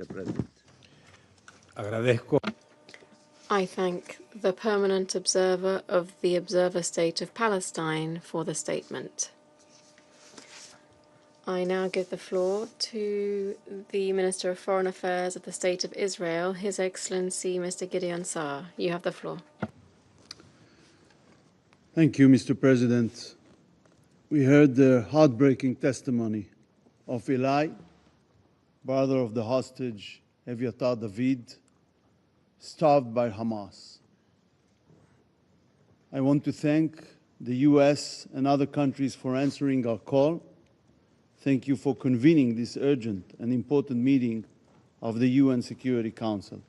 Mr. President. Agradezco I thank the permanent observer of the Observer State of Palestine for the statement. I now give the floor to the Minister of Foreign Affairs of the State of Israel, His Excellency Mr. Gideon Saar. You have the floor. Thank you, Mr. President. We heard the heartbreaking testimony of Eli, brother of the hostage Eviatar David, starved by Hamas. I want to thank the US and other countries for answering our call. Thank you for convening this urgent and important meeting of the UN Security Council.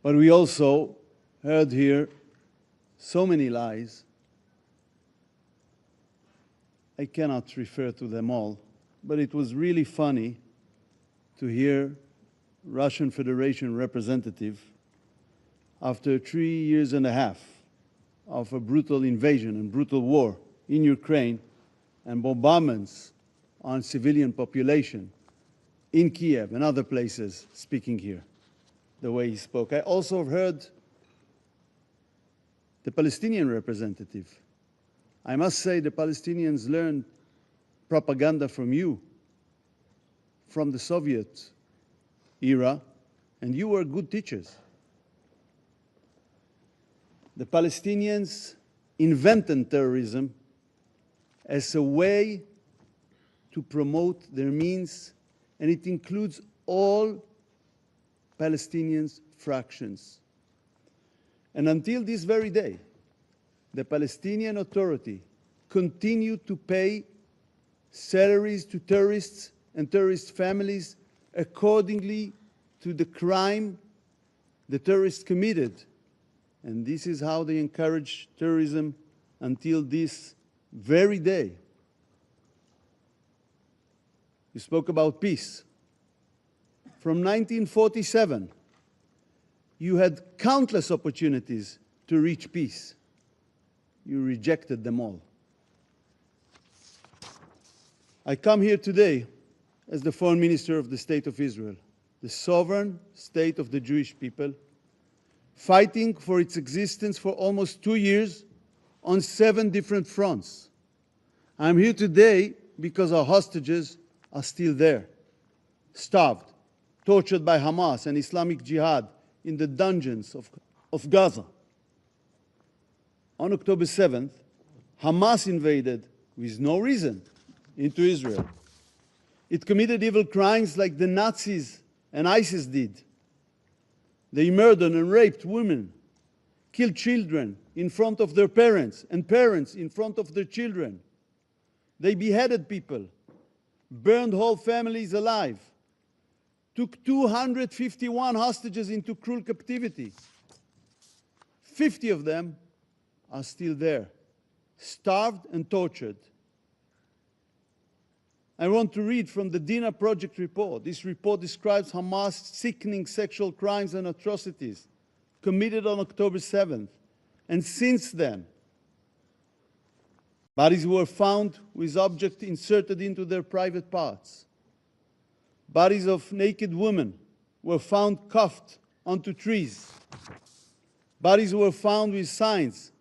But we also heard here so many lies. I cannot refer to them all, but it was really funny to hear Russian Federation representative, after 3 years and a half of a brutal invasion and brutal war in Ukraine and bombardments on civilian population in Kiev and other places, speaking here the way he spoke. I also heard the Palestinian representative. I must say the Palestinians learned propaganda from you, from the Soviet era, and you were good teachers. The Palestinians invented terrorism as a way to promote their means, and it includes all Palestinian fractions. And until this very day, the Palestinian Authority continued to pay salaries to terrorists and terrorist families accordingly to the crime the terrorists committed. And this is how they encourage terrorism until this very day. You spoke about peace. From 1947, you had countless opportunities to reach peace. You rejected them all. I come here today as the Foreign Minister of the State of Israel, the sovereign state of the Jewish people, fighting for its existence for almost 2 years on 7 different fronts. I'm here today because our hostages are still there, starved, tortured by Hamas and Islamic Jihad in the dungeons of Gaza. On October 7th, Hamas invaded, with no reason, into Israel. It committed evil crimes like the Nazis and ISIS did. They murdered and raped women, killed children in front of their parents, and parents in front of their children. They beheaded people, burned whole families alive, took 251 hostages into cruel captivity. 50 of them are still there, starved and tortured. I want to read from the Dinah Project report. This report describes Hamas' sickening sexual crimes and atrocities committed on October 7th. And since then, bodies were found with objects inserted into their private parts. Bodies of naked women were found cuffed onto trees. Bodies were found with signs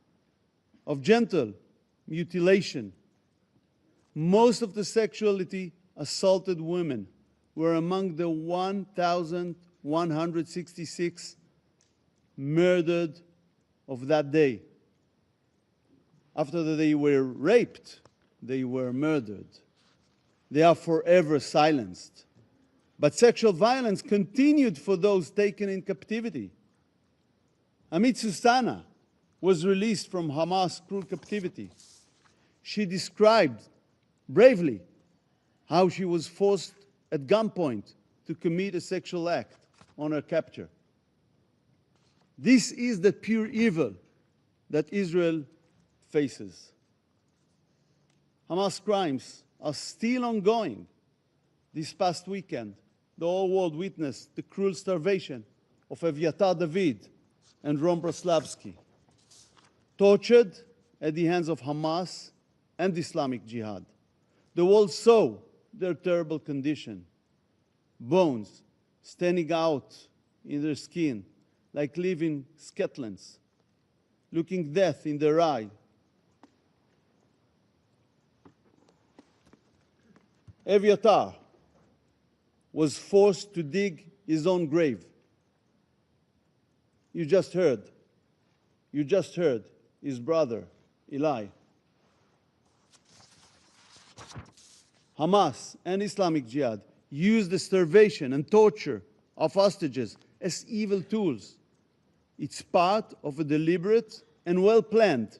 of genital mutilation. Most of the sexually assaulted women were among the 1,166 murdered of that day. After they were raped, they were murdered. They are forever silenced. But sexual violence continued for those taken in captivity. Amit Susana was released from Hamas' cruel captivity. She described bravely how she was forced at gunpoint to commit a sexual act on her capture. This is the pure evil that Israel faces. Hamas crimes are still ongoing. This past weekend, the whole world witnessed the cruel starvation of Eviatar David and Ron Broslavsky, tortured at the hands of Hamas and Islamic Jihad. The world saw their terrible condition. bones standing out in their skin like living skeletons, looking death in their eye. Aviatar was forced to dig his own grave. You just heard his brother, Eli. Hamas and Islamic Jihad used the starvation and torture of hostages as evil tools. It's part of a deliberate and well-planned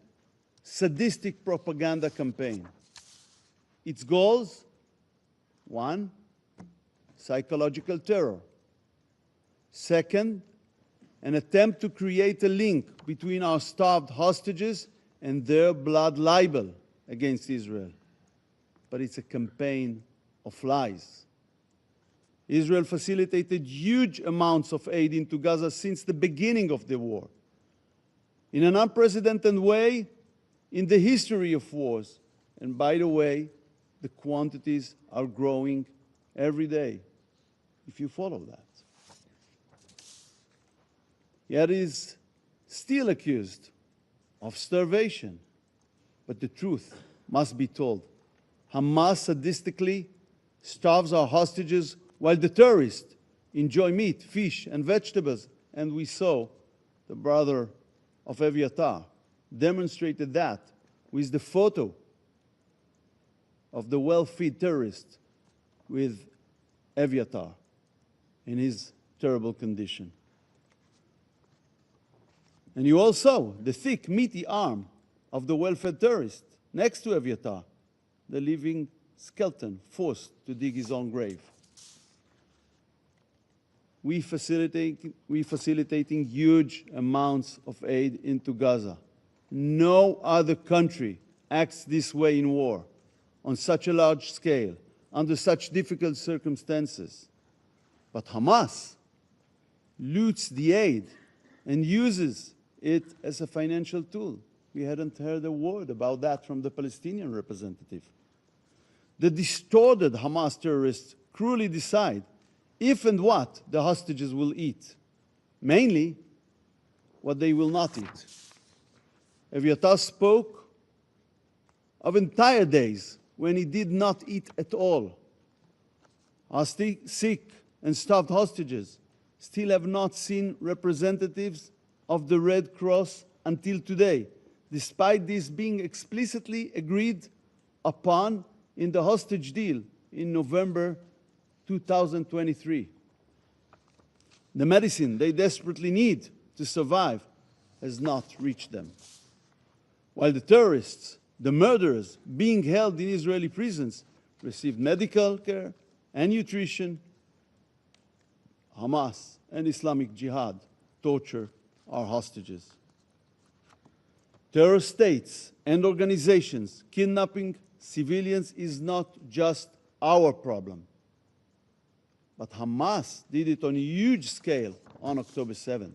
sadistic propaganda campaign. Its goals: 1, psychological terror. 2nd, an attempt to create a link between our starved hostages and their blood libel against Israel. But it's a campaign of lies. Israel facilitated huge amounts of aid into Gaza since the beginning of the war, in an unprecedented way in the history of wars. And by the way, the quantities are growing every day, if you follow that. Yet is still accused of starvation. But the truth must be told. Hamas sadistically starves our hostages while the terrorists enjoy meat, fish, and vegetables. And we saw the brother of Aviatar demonstrated that with the photo of the well-fed terrorist with Aviatar in his terrible condition. And you all saw the thick, meaty arm of the well-fed terrorist next to Aviatar, the living skeleton forced to dig his own grave. We facilitating huge amounts of aid into Gaza. No other country acts this way in war, on such a large scale, under such difficult circumstances. But Hamas loots the aid and uses it as a financial tool. We hadn't heard a word about that from the Palestinian representative. The distorted Hamas terrorists cruelly decide if and what the hostages will eat, mainly what they will not eat. Aviatar spoke of entire days when he did not eat at all. Our sick and starved hostages still have not seen representatives of the Red Cross until today, despite this being explicitly agreed upon in the hostage deal in November 2023. The medicine they desperately need to survive has not reached them. While the terrorists, the murderers being held in Israeli prisons, receive medical care and nutrition, Hamas and Islamic Jihad torture our hostages. Terror states and organizations kidnapping civilians is not just our problem. But Hamas did it on a huge scale on October 7th.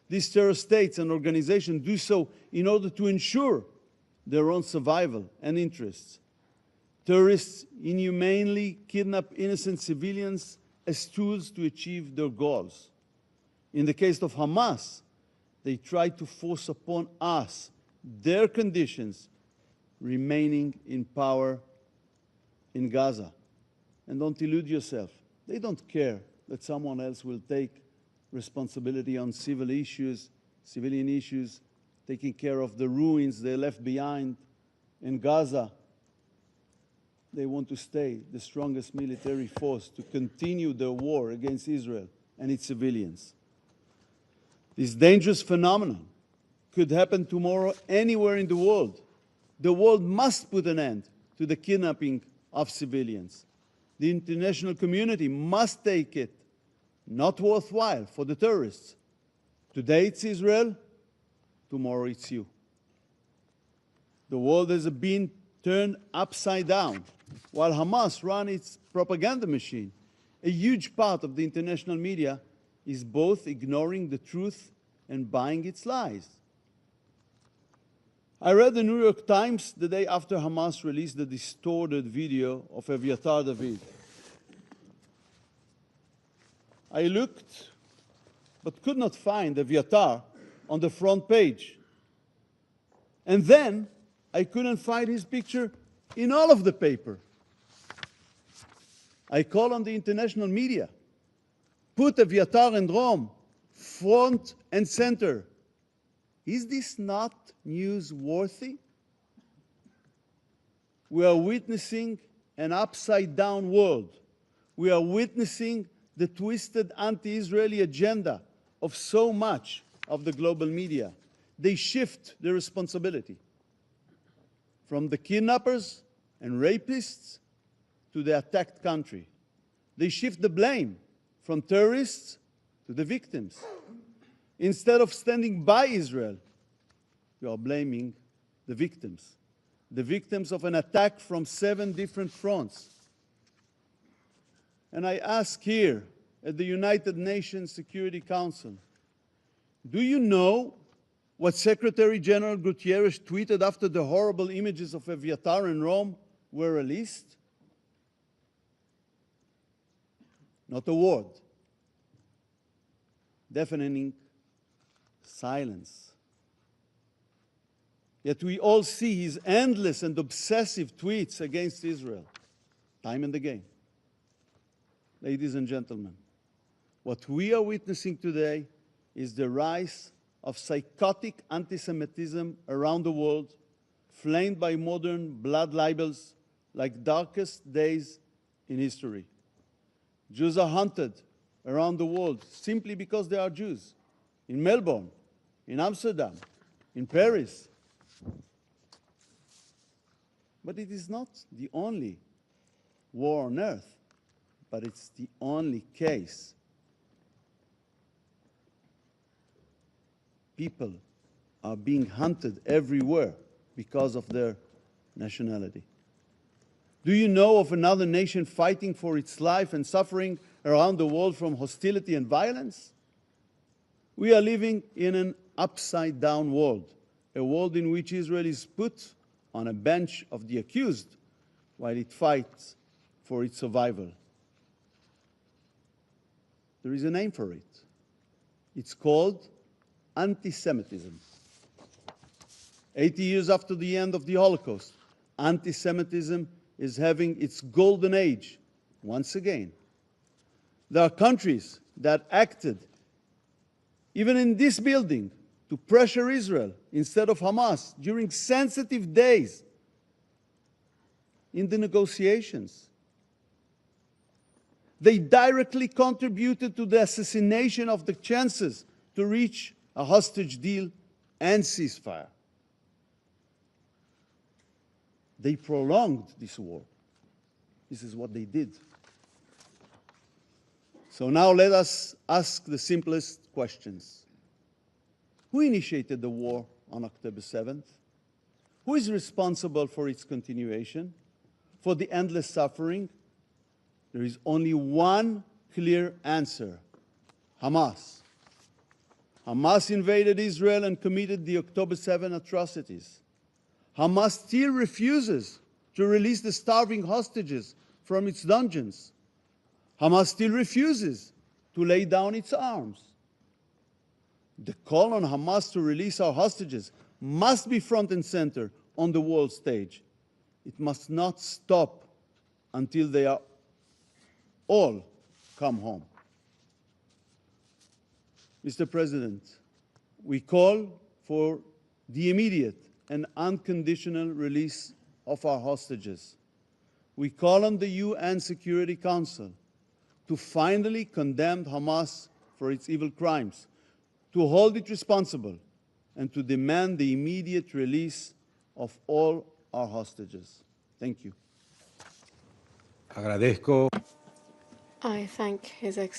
These terror states and organizations do so in order to ensure their own survival and interests. Terrorists inhumanely kidnap innocent civilians as tools to achieve their goals. In the case of Hamas, they try to force upon us their conditions remaining in power in Gaza. And don't illude yourself. They don't care that someone else will take responsibility on civilian issues, taking care of the ruins they left behind in Gaza. They want to stay the strongest military force to continue their war against Israel and its civilians. This dangerous phenomenon could happen tomorrow anywhere in the world. The world must put an end to the kidnapping of civilians. The international community must take it not worthwhile for the terrorists. Today it's Israel, tomorrow it's you. The world has been turned upside down. While Hamas runs its propaganda machine, a huge part of the international media is both ignoring the truth and buying its lies. I read the New York Times the day after Hamas released the distorted video of Aviatar David. I looked, but could not find Aviatar on the front page. And then I couldn't find his picture in all of the paper. I call on the international media. Put Aviatar and Rome front and center. Is this not newsworthy? We are witnessing an upside-down world. We are witnessing the twisted anti-Israeli agenda of so much of the global media. They shift the responsibility from the kidnappers and rapists to the attacked country. They shift the blame from terrorists to the victims. Instead of standing by Israel, we are blaming the victims of an attack from 7 different fronts. And I ask here at the United Nations Security Council, do you know what Secretary General Guterres tweeted after the horrible images of Aviatar and Rome were released? Not a word. Deafening silence. Yet we all see his endless and obsessive tweets against Israel, time and again. Ladies and gentlemen, what we are witnessing today is the rise of psychotic anti-Semitism around the world, flamed by modern blood libels like darkest days in history. Jews are hunted around the world simply because they are Jews. In Melbourne, in Amsterdam, in Paris. But it is not the only war on earth, but it's the only case. People are being hunted everywhere because of their nationality. Do you know of another nation fighting for its life and suffering around the world from hostility and violence? We are living in an upside-down world, a world in which Israel is put on a bench of the accused while it fights for its survival. There is a name for it. It's called antisemitism. 80 years after the end of the Holocaust, antisemitism is having its golden age once again. There are countries that acted, even in this building, to pressure Israel instead of Hamas during sensitive days in the negotiations. They directly contributed to the assassination of the chances to reach a hostage deal and ceasefire. They prolonged this war. This is what they did. So now let us ask the simplest questions. Who initiated the war on October 7th? Who is responsible for its continuation, for the endless suffering? There is only one clear answer: Hamas. Hamas invaded Israel and committed the October 7 atrocities. Hamas still refuses to release the starving hostages from its dungeons. Hamas still refuses to lay down its arms. The call on Hamas to release our hostages must be front and center on the world stage. It must not stop until they are all come home. Mr. President, we call for the immediate and unconditional release of our hostages. We call on the UN Security Council to finally condemn Hamas for its evil crimes, to hold it responsible, and to demand the immediate release of all our hostages. Thank you. Agradezco. I thank His Excellency.